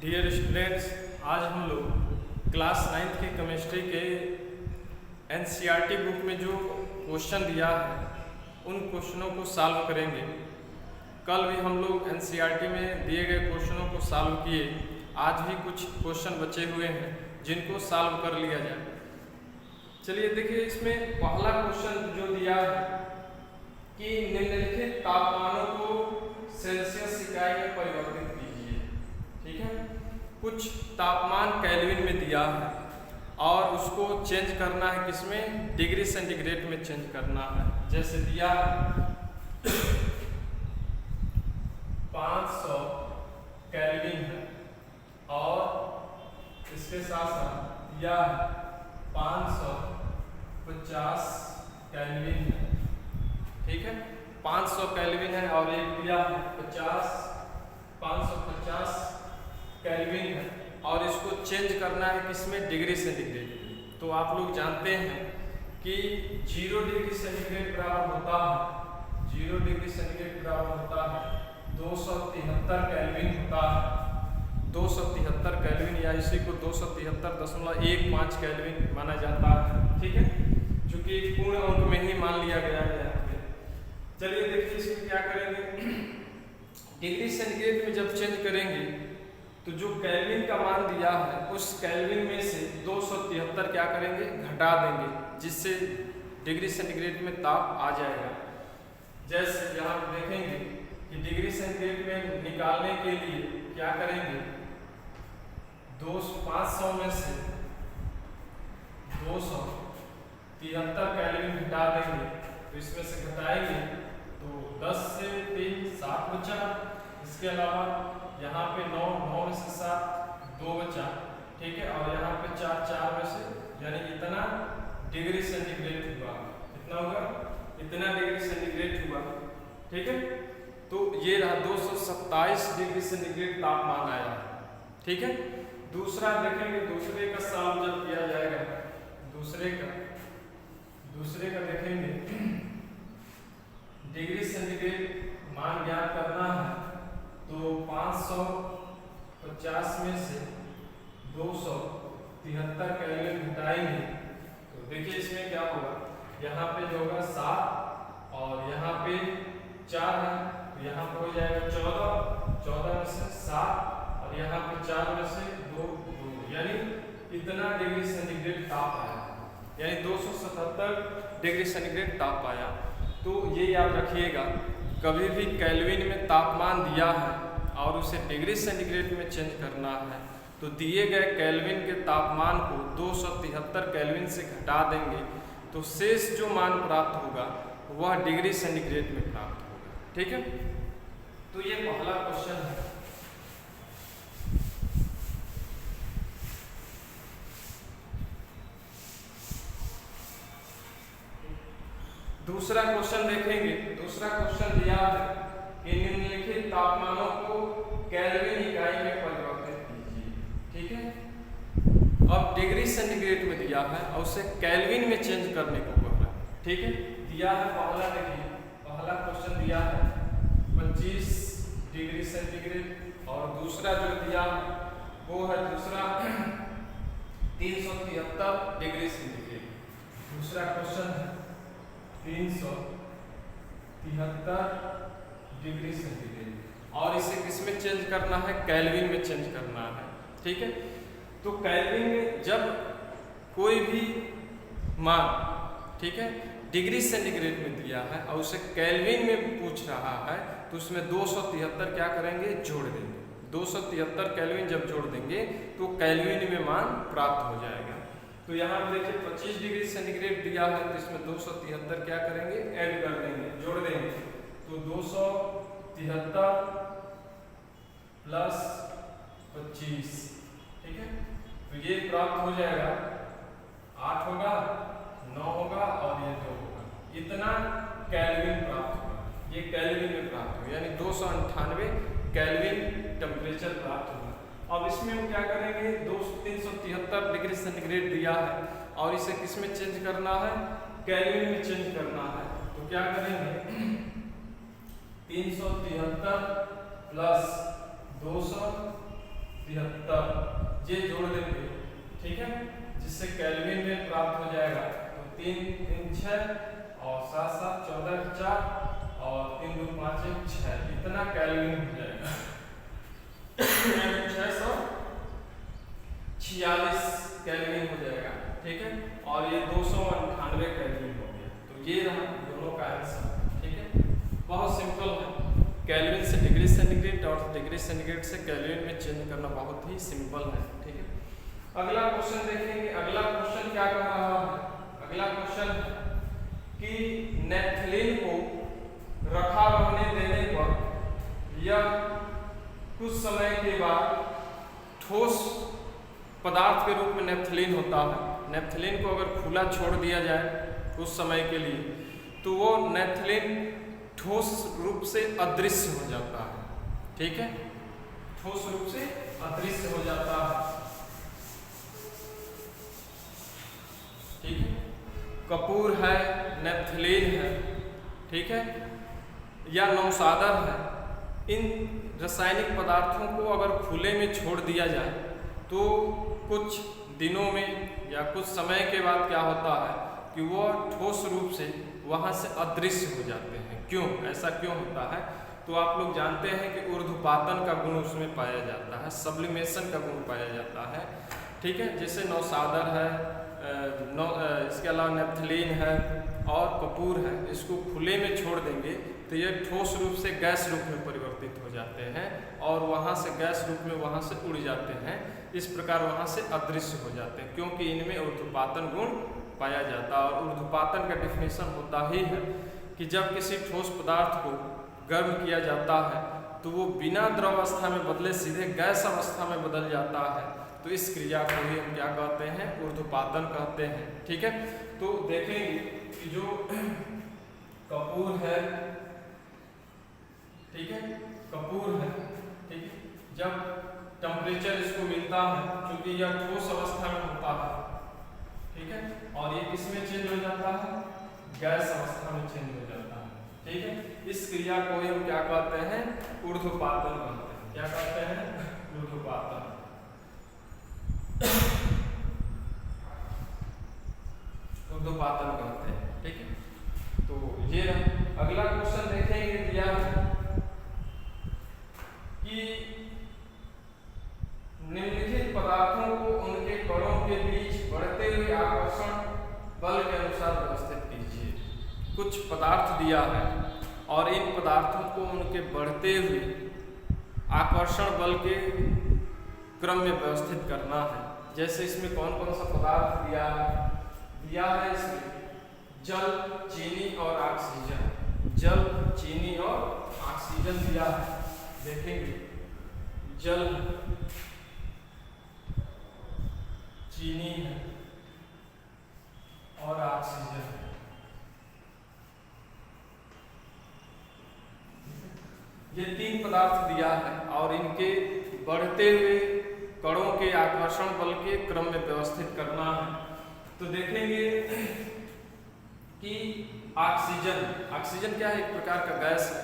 Dear students, आज हम लोग क्लास 9th की केमिस्ट्री के एनसीईआरटी बुक में जो क्वेश्चन दिया है उन क्वेश्चनों को सॉल्व करेंगे। कल भी हम लोग एनसीईआरटी में दिए गए क्वेश्चनों को सॉल्व किए। आज भी कुछ क्वेश्चन बचे हुए हैं जिनको सॉल्व कर लिया जाए। चलिए देखिए, इसमें पहला क्वेश्चन जो दिया है कि निम्नलिखित तापमानों को सेल्सियस इकाई में परिवर्तित कीजिए। ठीक है, कुछ तापमान केल्विन में दिया है और उसको चेंज करना है किसमें, डिग्री सेंटीग्रेड में चेंज करना है। जैसे दिया 500 केल्विन है और इसके साथ साथ दिया 550 केल्विन है। ठीक है, 500 केल्विन है और एक दिया 550 केल्विन है और इसको चेंज करना है किसमें, डिग्री सेंटीग्रेड में। तो आप लोग जानते हैं कि 0 डिग्री सेंटीग्रेड बराबर होता है 0 डिग्री सेंटीग्रेड बराबर होता है 273 केल्विन होता है। 273 केल्विन या इसी को 273.15 केल्विन माना जाता है। ठीक है, चूंकि पूर्ण अंक में ही मान लिया गया है यहाँ पे। चलिए देखिए इसमें क्या करेंगे। डिग्री सेंटीग्रेड में जब चेंज करेंगे तो जो केल्विन का मान दिया है उस केल्विन में से 273 क्या करेंगे, घटा देंगे, जिससे डिग्री सेंटीग्रेड में ताप आ जाएगा। जैसे यहाँ देखेंगे कि डिग्री सेंटीग्रेड में निकालने के लिए क्या करेंगे, 500 में से 273 केल्विन घटा देंगे। तो इसमें से घटाएंगे तो 10 से 3 7 बचा। इसके अलावा यहाँ पे 9 में से 7 2 बचा। ठीक है, और यहाँ पे 4 में से, यानी इतना डिग्री सेंटीग्रेड हुआ। कितना होगा, इतना डिग्री सेंटीग्रेड हुआ। ठीक है, तो ये रहा 227 डिग्री सेंटीग्रेड तापमान आया। ठीक है, दूसरा देखेंगे, दूसरे का सॉल्व जब किया जाएगा, दूसरे का देखेंगे डिग्री सेंटीग्रेड मान ज्ञात करना है। तो 550 में से 273 केल्विन घटाएंगे तो देखिए इसमें क्या होगा, यहाँ पे जो होगा 7 और यहाँ पे 4 है, तो यहाँ पे हो जाएगा 14 में से 7 और यहाँ पे 4 में से 2, यानी इतना डिग्री सेंटीग्रेड ताप आया, यानी 277 डिग्री सेंटीग्रेड ताप आया। तो ये याद रखिएगा, कभी भी केल्विन में तापमान दिया है और उसे डिग्री सेंटीग्रेड में चेंज करना है तो दिए गए केल्विन के तापमान को 273 केल्विन से घटा देंगे तो शेष जो मान प्राप्त होगा वह डिग्री सेंटीग्रेड में प्राप्त होगा। ठीक है, तो ये पहला क्वेश्चन है। दूसरा क्वेश्चन देखेंगे। दूसरा क्वेश्चन दिया है कि निम्नलिखित तापमानों को केल्विन इकाई में परिवर्तित कीजिए। ठीक है, अब डिग्री सेंटीग्रेड में दिया है और उसे केल्विन में चेंज करने को कह रहा है। ठीक है, दिया है पहला, देखिए पहला क्वेश्चन दिया है 25 डिग्री सेंटीग्रेड और दूसरा जो दिया वो है दूसरा 373 डिग्री सेंटीग्रेड। दूसरा क्वेश्चन है 373 डिग्री सेंटीग्रेड और इसे किसमें चेंज करना है, केल्विन में चेंज करना है। ठीक है, तो केल्विन में जब कोई भी मान, ठीक है, डिग्री सेंटीग्रेड में दिया है और उसे केल्विन में पूछ रहा है तो उसमें 273 क्या करेंगे, जोड़ देंगे। 273 केल्विन जब जोड़ देंगे तो केल्विन में मान प्राप्त हो जाएगा। तो यहाँ पे देखिए 25 डिग्री सेंटीग्रेड दिया है तो इसमें 273 क्या करेंगे, ऐड कर देंगे, जोड़ देंगे। तो 273 प्लस 25, ठीक है, तो ये प्राप्त हो जाएगा 8 होगा, 9 होगा और ये 2 होगा। इतना केल्विन प्राप्त होगा, ये केल्विन में प्राप्त होगा, यानी 298 केल्विन टेम्परेचर प्राप्त होगा। अब इसमें हम क्या करेंगे, 373 डिग्री सेंटीग्रेड दिया है और इसे किस में चेंज करना है, केल्विन में चेंज करना है। तो क्या करेंगे, 373 प्लस 200 73 ये जोड़ देंगे, ठीक है, जिससे केल्विन में प्राप्त हो जाएगा। तो 3 3 6 और 7 7 14 4 और 3 2 5 1 6 इतना केल्विन हो जाएगा। 646 केल्विन हो जाएगा, ठीक है, और ये 298 केल्विन हो गया। तो ये रहा दोनों का आंसर, ठीक है, बहुत सिंपल है। केल्विन से डिग्री सेंटीग्रेड और डिग्री सेंटीग्रेड से केल्विन में चेंज करना बहुत ही सिंपल है, ठीक है। अगला क्वेश्चन देखेंगे। अगला क्वेश्चन क्या कह रहा है? अगला क्वेश्चन कि नेफ्थलीन को रखा रहने देने पर या कुछ समय के बाद ठोस पदार्थ के रूप में नेफ्थलीन होता है। नेफ्थलीन को अगर खुला छोड़ दिया जाए कुछ समय के लिए तो वो नेफ्थलीन ठोस रूप से अदृश्य हो जाता है, ठीक है, ठोस रूप से अदृश्य हो जाता है, ठीक है। कपूर है, नेफ्थलीन है, ठीक है, या नौसादर है। इन रासायनिक पदार्थों को अगर खुले में छोड़ दिया जाए तो कुछ दिनों में या कुछ समय के बाद क्या होता है कि वो ठोस रूप से वहाँ से अदृश्य हो जाते हैं। क्यों, ऐसा क्यों होता है? तो आप लोग जानते हैं कि ऊर्ध्वपातन का गुण उसमें पाया जाता है, सब्लिमेशन का गुण पाया जाता है, ठीक है। जैसे नौसादर है, इसके अलावा नेफ्थलीन है और कपूर है, इसको खुले में छोड़ देंगे तो ये ठोस रूप से गैस रूप में परिवर्तित हो जाते हैं और वहाँ से गैस रूप में वहाँ से उड़ जाते हैं। इस प्रकार वहाँ से अदृश्य हो जाते हैं क्योंकि इनमें ऊर्ध्वपातन गुण पाया जाता है। और ऊर्ध्वपातन का डेफिनेशन होता ही है कि जब किसी ठोस पदार्थ को गर्म किया जाता है तो वो बिना द्रव अवस्था में बदले सीधे गैस अवस्था में बदल जाता है। तो इस क्रिया को ही हम क्या कहते हैं? ऊर्ध्वपातन कहते हैं, ठीक है। तो देखेंगे कि जो कपूर है, ठीक है, कपूर है, ठीक है, जब टेम्परेचर इसको मिलता है क्योंकि यह ठोस अवस्था में होता है, ठीक है, और ये किसमें चेंज हो जाता है? गैस अवस्था में चेंज हो जाता है, ठीक है। इस क्रिया को ही हम क्या कहते हैं? ऊर्ध्वपातन कहते हैं। क्या कहते हैं? ऊर्ध्वपातन। ऊर्ध्वपातन कहते हैं, ठीक है। तो ये अगला क्वेश्चन देखेंगे दिया कि निम्नलिखित पदार्थों को उनके कणों के बीच बढ़ते हुए आकर्षण बल के अनुसार व्यवस्थित कीजिए। कुछ पदार्थ दिया है और इन पदार्थों को उनके बढ़ते हुए आकर्षण बल के क्रम में व्यवस्थित करना है। जैसे इसमें कौन कौन सा पदार्थ दिया है? दिया है इसमें जल, चीनी और ऑक्सीजन। जल, चीनी और ऑक्सीजन दिया है। देखेंगे जल, चीनी है और ऑक्सीजन। ये 3 पदार्थ दिया है और इनके बढ़ते हुए कणों के आकर्षण बल के क्रम में व्यवस्थित करना है। तो देखेंगे कि ऑक्सीजन क्या है? एक प्रकार का गैस है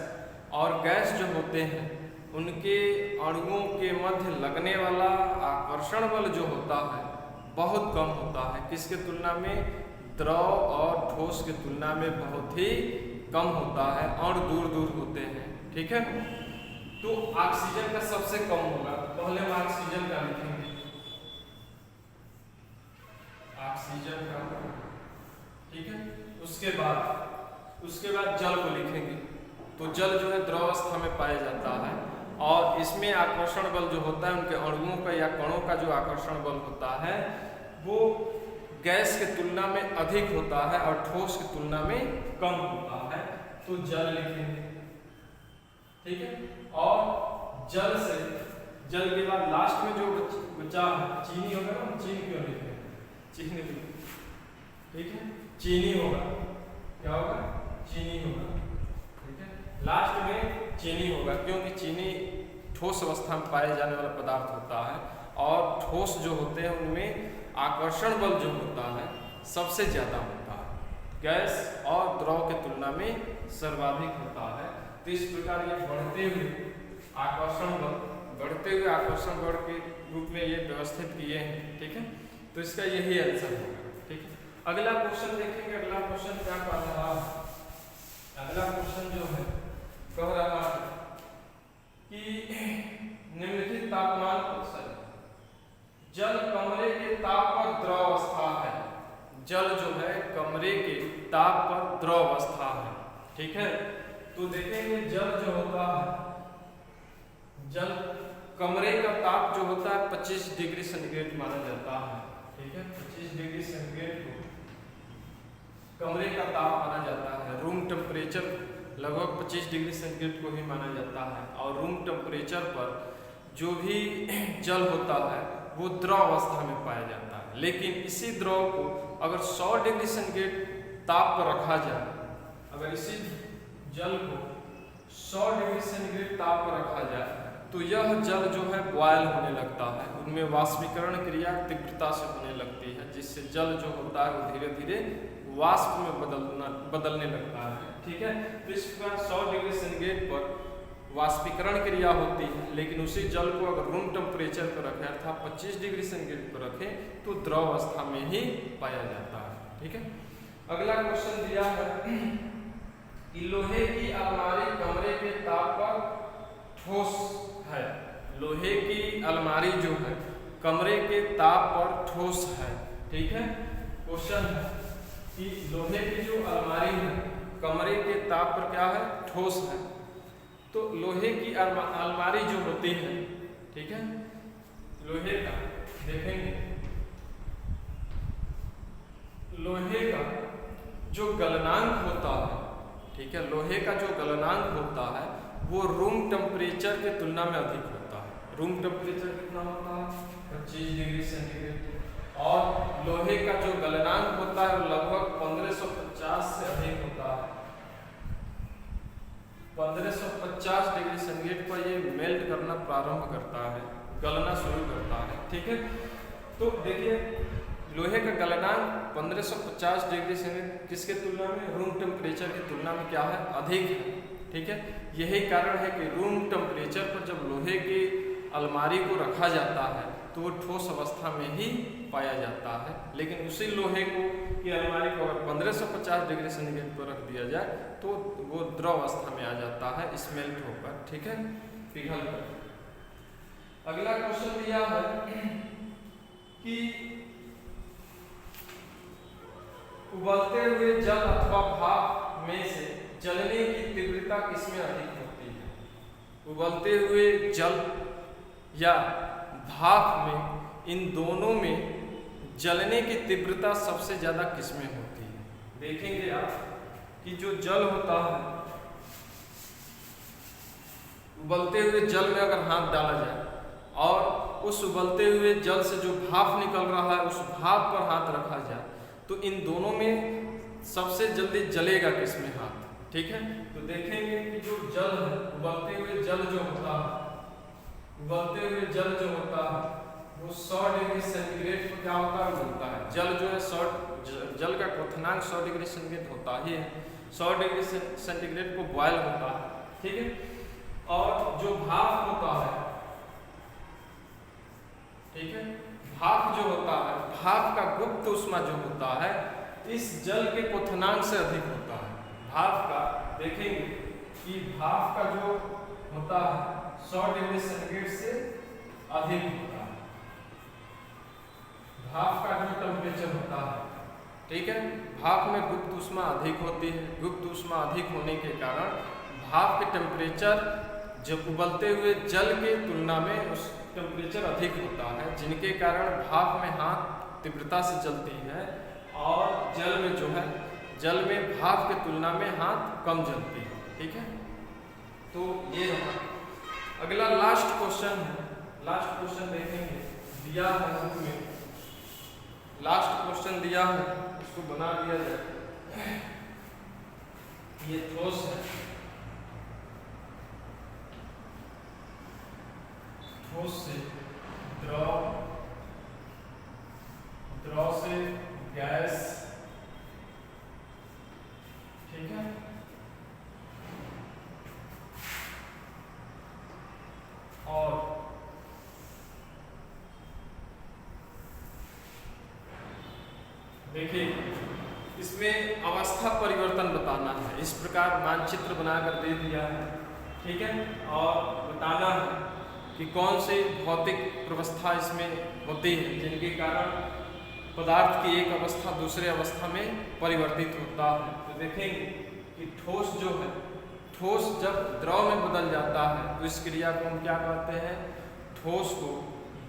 और गैस जो होते हैं उनके अणुओं के मध्य लगने वाला आकर्षण बल जो होता है बहुत कम होता है। किसके तुलना में? द्रव और ठोस की तुलना में बहुत ही कम होता है और दूर दूर होते हैं, ठीक है। तो ऑक्सीजन का सबसे कम होगा। पहले हम ऑक्सीजन का लिखेंगे, ऑक्सीजन का, ठीक है। उसके बाद जल को लिखेंगे। तो जल जो है द्रव अवस्था में पाया जाता है और इसमें आकर्षण बल जो होता है उनके अणुओं का या कणों का जो आकर्षण बल होता है वो गैस की तुलना में अधिक होता है और ठोस की तुलना में कम होता है। तो जल लिखेंगे, ठीक है। और जल के बाद लास्ट में जो बचा है चीनी होगा ना, चीनी क्यों लिखेंगे? चीनी लिखेंगे, ठीक है। चीनी होगा, क्या होगा? चीनी होगा, ठीक है। लास्ट में चीनी होगा क्योंकि चीनी ठोस अवस्था में पाए जाने वाला पदार्थ होता है और ठोस जो होते हैं उनमें आकर्षण बल जो होता है सबसे ज्यादा होता है, गैस और द्रव की तुलना में सर्वाधिक होता है। तो इस प्रकार ये बढ़ते हुए आकर्षण बल बढ़ते हुए आकर्षण बल के रूप में ये व्यवस्थित किए हैं। ठीक है, तो इसका यही आंसर होगा। ठीक है, अगला क्वेश्चन देखेंगे। अगला क्वेश्चन क्या कह रहा है? अगला क्वेश्चन जो है कह रहा है कि निम्नलिखित तापमान पर जल कमरे के ताप पर द्रव अवस्था है। जल जो है कमरे के ताप पर द्रव अवस्था है। ठीक है, तो देखेंगे जल जो होता है, जल कमरे का ताप जो होता है 25 डिग्री सेंटीग्रेड माना जाता है। ठीक है, 25 डिग्री सेंटीग्रेड को कमरे का ताप माना जाता है। रूम टेम्परेचर लगभग 25 डिग्री सेंटीग्रेड को ही माना जाता है। और रूम टेम्परेचर पर जो भी जल होता है वो द्रव अवस्था में पाया जाता है। लेकिन इसी द्रव को अगर 100 डिग्री सेंटीग्रेड ताप पर रखा जाए, अगर इसी जल को 100 डिग्री सेंटीग्रेड ताप पर रखा जाए तो यह जल जो है बॉयल होने लगता है। उनमें वाष्पीकरण क्रिया तीव्रता से होने लगती है, जिससे जल जो होता है वो धीरे धीरे वाष्प में बदलने लगता है। ठीक है, तो इस प्रकार 100 डिग्री सेंटीग्रेड पर वाष्पीकरण क्रिया होती है। लेकिन उसी जल को अगर रूम टेम्परेचर पर रखें अर्थात 25 डिग्री सेंटीग्रेड पर रखें तो द्रव अवस्था में ही पाया जाता है। ठीक है, अगला क्वेश्चन दिया है कि लोहे की अलमारी कमरे के ताप पर ठोस है। लोहे की अलमारी जो है कमरे के ताप पर ठोस है। ठीक है, क्वेश्चन है कि लोहे की जो अलमारी है कमरे के ताप पर क्या है? ठोस है। तो लोहे की अलमारी जो होती है, ठीक है, लोहे का देखेंगे, लोहे का जो गलनांक होता है, ठीक है, लोहे का जो गलनांक होता है वो रूम टेम्परेचर के तुलना में अधिक होता है। रूम टेम्परेचर कितना होता है? 25 डिग्री सेंटीग्रेड। और लोहे का जो गलनांक होता है वो लगभग 1550 से अधिक होता है। 1550 डिग्री सेंटीग्रेड पर ये मेल्ट करना प्रारंभ करता है, गलना शुरू करता है। ठीक है, तो देखिए लोहे का गलनांक 1550 डिग्री सेंटीग्रेड किसके तुलना में? रूम टेम्परेचर की तुलना में क्या है? अधिक है। ठीक है, यही कारण है कि रूम टेम्परेचर पर जब लोहे की अलमारी को रखा जाता है तो वो ठोस अवस्था में ही पाया जाता है। लेकिन उसी लोहे को की अलमारी को अगर 1550 डिग्री सेंटीग्रेड पर रख दिया जाए तो वो द्रव अवस्था में आ जाता है, स्मेल्ट होकर। ठीक है, पिघल कर। अगला क्वेश्चन दिया है कि उबलते हुए जल अथवा भाप में से जलने की तीव्रता किसमें अधिक होती है? उबलते हुए जल या भाप में, इन दोनों में जलने की तीव्रता सबसे ज्यादा किसमें होती है? देखेंगे आप कि जो जल होता है, उबलते हुए जल में अगर हाथ डाला जाए और उस उबलते हुए जल से जो भाप निकल रहा है उस भाप पर हाथ रखा जाए तो इन दोनों में सबसे जल्दी जलेगा किसमें हाथ? ठीक है, तो देखेंगे कि जो जल है, उबलते हुए जल जो होता है, उबलते हुए जल जो होता है वो 100 डिग्री सेंटीग्रेड पर क्या होता है? उबलता है। जल जो है जल का क्वथनांक 100 डिग्री सेंटीग्रेड होता ही है। 100 डिग्री सेंटीग्रेड को बॉयल होता है। ठीक है, और जो भाप होता है, ठीक है, भाप जो होता है, भाप का गुप्त ऊष्मा जो होता है इस जल के क्वथनांक से अधिक होता है। भाप का देखेंगे कि भाप का जो होता है 100 डिग्री सेंटीग्रेड से अधिक होता है। भाप का जो टेम्परेचर होता है, ठीक है, भाप में गुप्त ऊष्मा अधिक होती है। गुप्त ऊष्मा अधिक होने के कारण भाप के टेम्परेचर जब उबलते हुए जल के तुलना में उस टेम्परेचर अधिक होता है, जिनके कारण भाप में हाथ तीव्रता से जलती है और जल में जो है, जल में भाप के तुलना में हाथ कम जलती है। ठीक है, तो ये रहा। अगला लास्ट क्वेश्चन है। लास्ट क्वेश्चन देखेंगे, दिया है बुक में, लास्ट क्वेश्चन दिया है, उसको बना दिया जाए। ये ठोस है, ठोस से द्रव, द्रव से गैस, ठीक है, और देखिए इसमें अवस्था परिवर्तन बताना है, इस प्रकार मानचित्र बनाकर दे दिया है, ठीक है। और बताना है कि कौन सी भौतिक व्यवस्था इसमें होती है जिनके कारण पदार्थ की एक अवस्था दूसरे अवस्था में परिवर्तित होता है। तो देखेंगे कि ठोस जो है, ठोस जब द्रव में बदल जाता है तो इस क्रिया को हम क्या कहते हैं, ठोस को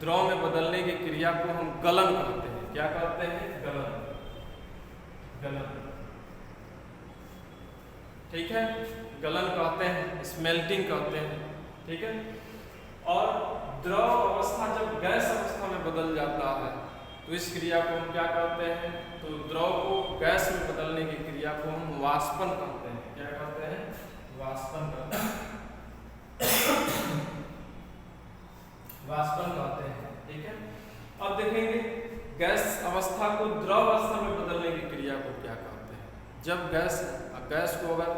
द्रव में बदलने की क्रिया को हम गलन कहते हैं। क्या कहते हैं? गलन, गलन, ठीक है, गलन कहते हैं, स्मेल्टिंग कहते हैं, ठीक है। और द्रव अवस्था जब गैस अवस्था में बदल जाता है तो इस क्रिया को हम क्या कहते हैं, तो द्रव को गैस में बदलने की क्रिया को हम वाष्पन कहते हैं। क्या कहते हैं? वाष्पन कहते हैं, वाष्पन कहते हैं, ठीक है। अब देखेंगे गैस अवस्था को द्रव अवस्था में बदलने की क्रिया को क्या कहते हैं। जब गैस को अगर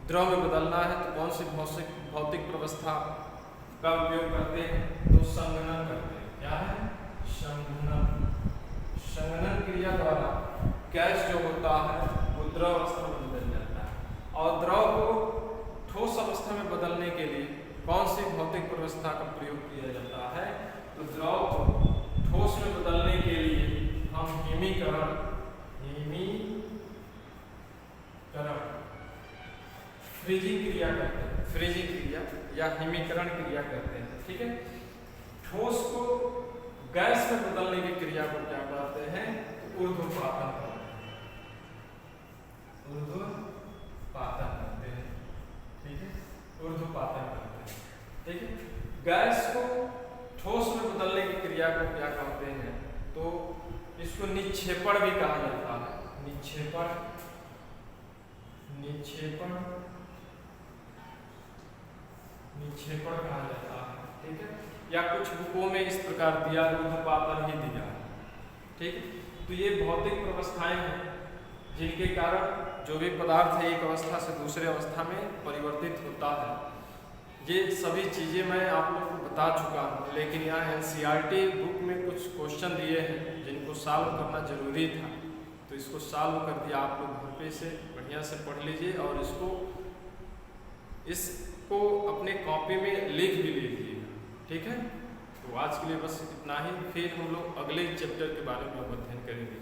द्रव में बदलना है तो कौन सी भौतिक व्यवस्था का उपयोग करते हैं, तो संघनन करते हैं। क्या है? संघनन। संघनन क्रिया द्वारा गैस जो होता है वो द्रव अवस्था में बदल जाता है। और द्रव को ठोस अवस्था में बदलने के लिए कौन सी भौतिक व्यवस्था का प्रयोग किया जाता है, तो द्रव को ठोस में बदलने के लिए हम हिमीकरण, फ्रीजिंग क्रिया करते हैं, फ्रीजिंग क्रिया या हिमीकरण क्रिया करते हैं, ठीक है। ठोस को गैस में बदलने की क्रिया को क्या कहते हैं, तो ऊर्ध्वपातन कहते हैं, ऊर्ध्वपातन कहते हैं, ठीक है, ऊर्ध्वपातन कहते हैं, ठीक है। गैस को ठोस में बदलने की क्रिया को क्या कहते हैं, तो इसको निक्षेपण भी कहा जाता है। निक्षेपण, निक्षेपण, निक्षेपण कहा जाता है, ठीक है। या कुछ बुकों में इस प्रकार दिया, ऊर्ध्वपातन ही दिया है, ठीक है। तो ये भौतिक व्यवस्थाएं हैं जिनके कारण जो भी पदार्थ है एक अवस्था से दूसरे अवस्था में परिवर्तित होता है। ये सभी चीज़ें मैं आप लोग को बता चुका हूँ, लेकिन यहाँ NCERT बुक में कुछ क्वेश्चन दिए हैं जिनको सॉल्व करना जरूरी था, तो इसको सॉल्व कर दिया। आप लोग घर पे से बढ़िया से पढ़ लीजिए और इसको अपने कॉपी में लिख भी लीजिएगा, ठीक है। तो आज के लिए बस इतना ही, फिर हम लोग अगले चैप्टर के बारे में अध्ययन करेंगे।